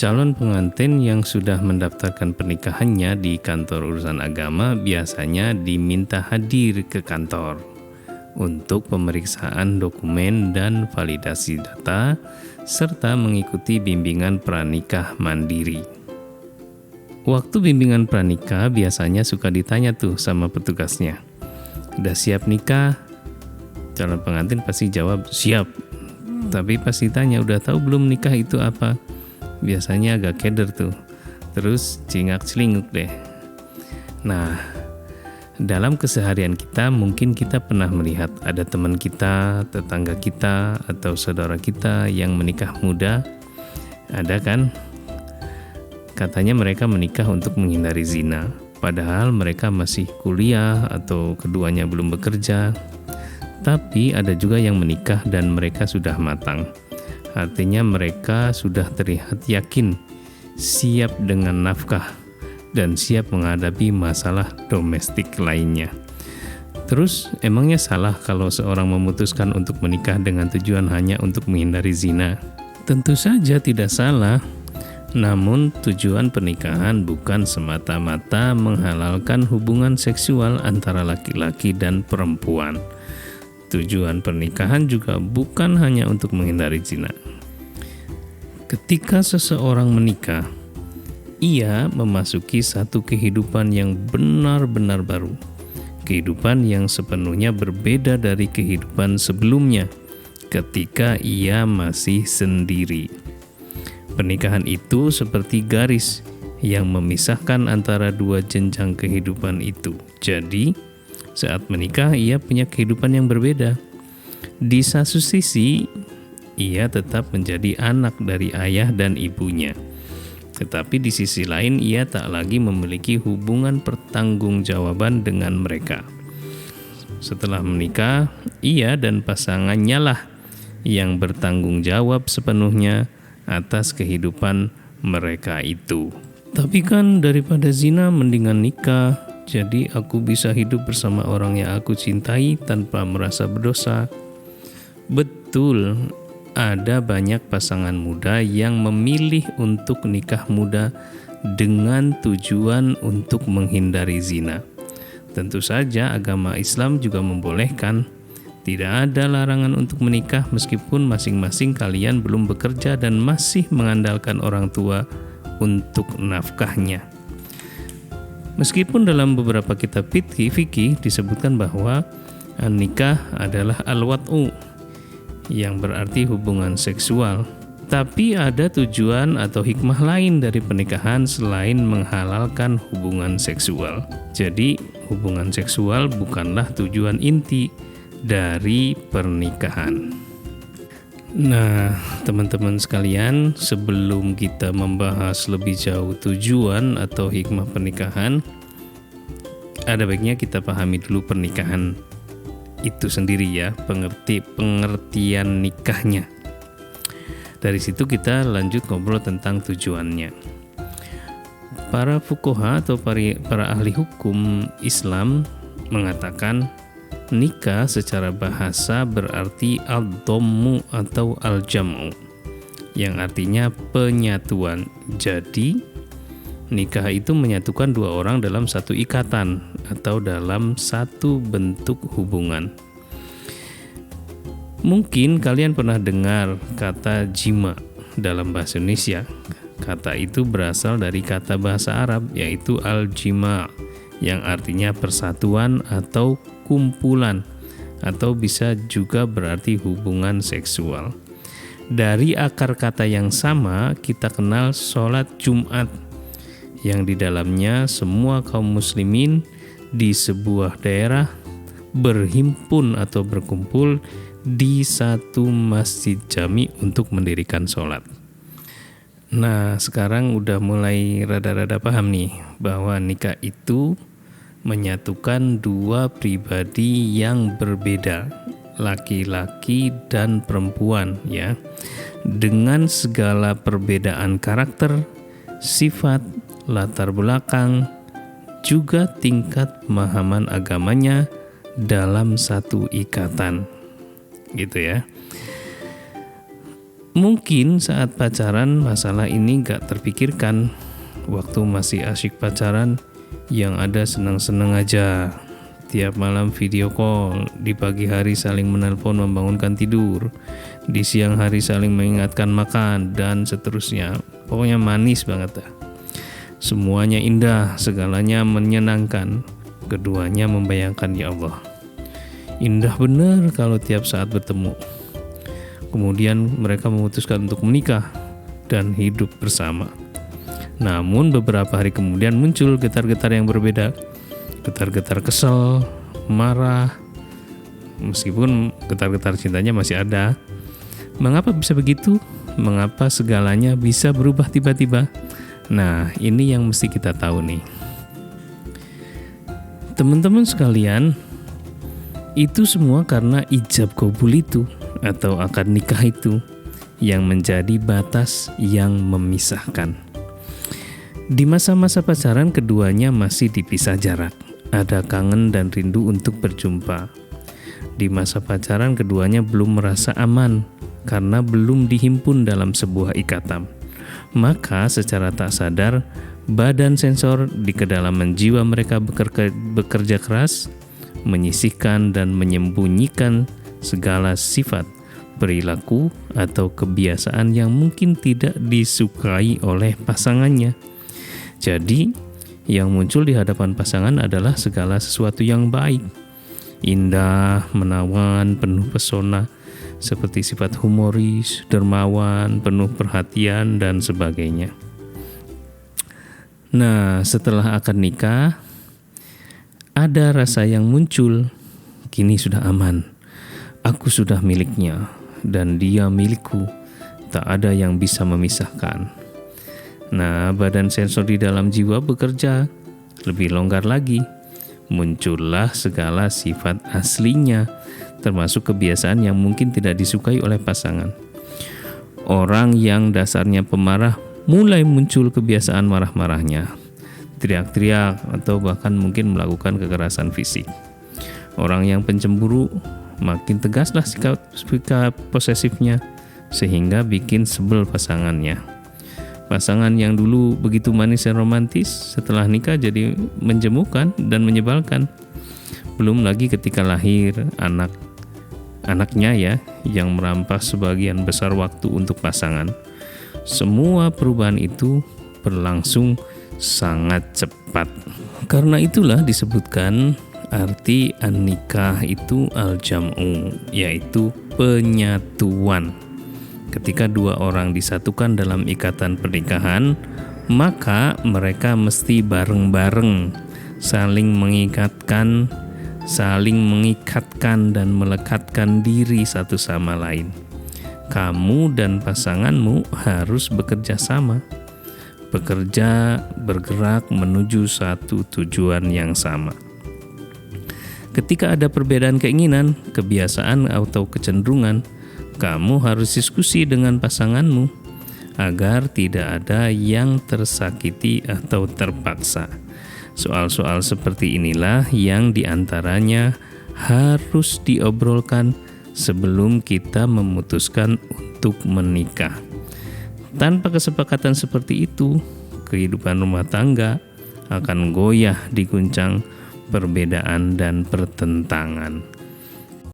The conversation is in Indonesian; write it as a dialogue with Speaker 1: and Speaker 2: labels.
Speaker 1: Calon pengantin yang sudah mendaftarkan pernikahannya di kantor urusan agama biasanya diminta hadir ke kantor untuk pemeriksaan dokumen dan validasi data, serta mengikuti bimbingan pranikah mandiri. Waktu bimbingan pranikah biasanya suka ditanya tuh sama petugasnya, "Udah siap nikah?" Calon pengantin pasti jawab, "Siap." Tapi pas ditanya, "Udah tahu belum nikah itu apa?" Biasanya agak keder tuh. Terus cingak-celinguk deh. Nah, dalam keseharian kita mungkin kita pernah melihat ada teman kita, tetangga kita, atau saudara kita yang menikah muda. Ada kan? Katanya mereka menikah untuk menghindari zina, padahal mereka masih kuliah atau keduanya belum bekerja. Tapi ada juga yang menikah dan mereka sudah matang. Artinya mereka sudah terlihat yakin, siap dengan nafkah, dan siap menghadapi masalah domestik lainnya. Terus, emangnya salah kalau seorang memutuskan untuk menikah dengan tujuan hanya untuk menghindari zina? Tentu saja tidak salah. Namun, tujuan pernikahan bukan semata-mata menghalalkan hubungan seksual antara laki-laki dan perempuan. Tujuan pernikahan juga bukan hanya untuk menghindari zina. Ketika seseorang menikah, ia memasuki satu kehidupan yang benar-benar baru. Kehidupan yang sepenuhnya berbeda dari kehidupan sebelumnya ketika ia masih sendiri. Pernikahan itu seperti garis yang memisahkan antara dua jenjang kehidupan itu. Jadi, saat menikah, ia punya kehidupan yang berbeda. Di satu sisi, ia tetap menjadi anak dari ayah dan ibunya. Tetapi di sisi lain, ia tak lagi memiliki hubungan pertanggungjawaban dengan mereka. Setelah menikah, ia dan pasangannya lah yang bertanggung jawab sepenuhnya atas kehidupan mereka itu. Tapi kan daripada zina mendingan nikah. Jadi aku bisa hidup bersama orang yang aku cintai tanpa merasa berdosa. Betul, ada banyak pasangan muda yang memilih untuk nikah muda dengan tujuan untuk menghindari zina. Tentu saja agama Islam juga membolehkan. Tidak ada larangan untuk menikah meskipun masing-masing kalian belum bekerja dan masih mengandalkan orang tua untuk nafkahnya. Meskipun dalam beberapa kitab fikih disebutkan bahwa nikah adalah al-wat'u, yang berarti hubungan seksual. Tapi ada tujuan atau hikmah lain dari pernikahan selain menghalalkan hubungan seksual. Jadi, hubungan seksual bukanlah tujuan inti dari pernikahan. Nah, teman-teman sekalian, sebelum kita membahas lebih jauh tujuan atau hikmah pernikahan, ada baiknya kita pahami dulu pernikahan itu sendiri ya, pengertian nikahnya. Dari situ kita lanjut ngobrol tentang tujuannya. Para fuqaha atau para ahli hukum Islam mengatakan nikah secara bahasa berarti al-dhammu atau al-jam'u, yang artinya penyatuan. Jadi, nikah itu menyatukan dua orang dalam satu ikatan atau dalam satu bentuk hubungan. Mungkin kalian pernah dengar kata jima dalam bahasa Indonesia. Kata itu berasal dari kata bahasa Arab, yaitu al-jima, yang artinya persatuan atau kumpulan, atau bisa juga berarti hubungan seksual. Dari akar kata yang sama, kita kenal sholat Jumat, yang di dalamnya semua kaum muslimin di sebuah daerah berhimpun atau berkumpul di satu masjid jami untuk mendirikan sholat. Nah, sekarang udah mulai rada-rada paham nih bahwa nikah itu menyatukan dua pribadi yang berbeda, laki-laki dan perempuan ya, dengan segala perbedaan karakter, sifat, latar belakang, juga tingkat pemahaman agamanya dalam satu ikatan gitu ya. Mungkin saat pacaran masalah ini gak terpikirkan. Waktu masih asyik pacaran, yang ada senang-senang aja. Tiap malam video call, di pagi hari saling menelpon membangunkan tidur, di siang hari saling mengingatkan makan, dan seterusnya. Pokoknya manis banget dah. Semuanya indah, segalanya menyenangkan. Keduanya membayangkan, ya Allah, indah benar kalau tiap saat bertemu. Kemudian mereka memutuskan untuk menikah dan hidup bersama. Namun beberapa hari kemudian muncul getar-getar yang berbeda. Getar-getar kesel, marah, meskipun getar-getar cintanya masih ada. Mengapa bisa begitu? Mengapa segalanya bisa berubah tiba-tiba? Nah, ini yang mesti kita tahu nih. Teman-teman sekalian, itu semua karena ijab qabul itu atau akad nikah itu yang menjadi batas yang memisahkan. Di masa-masa pacaran keduanya masih dipisah jarak. Ada kangen dan rindu untuk berjumpa. Di masa pacaran keduanya belum merasa aman karena belum dihimpun dalam sebuah ikatan. Maka secara tak sadar, badan sensor di kedalaman jiwa mereka bekerja keras, menyisihkan dan menyembunyikan segala sifat, perilaku, atau kebiasaan yang mungkin tidak disukai oleh pasangannya. Jadi, yang muncul di hadapan pasangan adalah segala sesuatu yang baik, indah, menawan, penuh pesona, seperti sifat humoris, dermawan, penuh perhatian, dan sebagainya. Nah, setelah akad nikah, ada rasa yang muncul, kini sudah aman, aku sudah miliknya, dan dia milikku, tak ada yang bisa memisahkan. Nah, badan sensor di dalam jiwa bekerja lebih longgar lagi. Muncullah segala sifat aslinya, termasuk kebiasaan yang mungkin tidak disukai oleh pasangan. Orang yang dasarnya pemarah mulai muncul kebiasaan marah-marahnya, teriak-teriak, atau bahkan mungkin melakukan kekerasan fisik. Orang yang pencemburu makin tegaslah sikap posesifnya, sehingga bikin sebel pasangannya. Pasangan yang dulu begitu manis dan romantis, setelah nikah jadi menjemukan dan menyebalkan. Belum lagi ketika lahir anaknya ya, yang merampas sebagian besar waktu untuk pasangan. Semua perubahan itu berlangsung sangat cepat. Karena itulah disebutkan arti an-nikah itu al-jam'u, yaitu penyatuan. Ketika dua orang disatukan dalam ikatan pernikahan, maka mereka mesti bareng-bareng saling mengikatkan dan melekatkan diri satu sama lain. Kamu dan pasanganmu harus bekerja sama, bergerak menuju satu tujuan yang sama. Ketika ada perbedaan keinginan, kebiasaan atau kecenderungan, kamu harus diskusi dengan pasanganmu agar tidak ada yang tersakiti atau terpaksa. Soal-soal seperti inilah yang diantaranya harus diobrolkan sebelum kita memutuskan untuk menikah. Tanpa kesepakatan seperti itu, kehidupan rumah tangga akan goyah diguncang perbedaan dan pertentangan.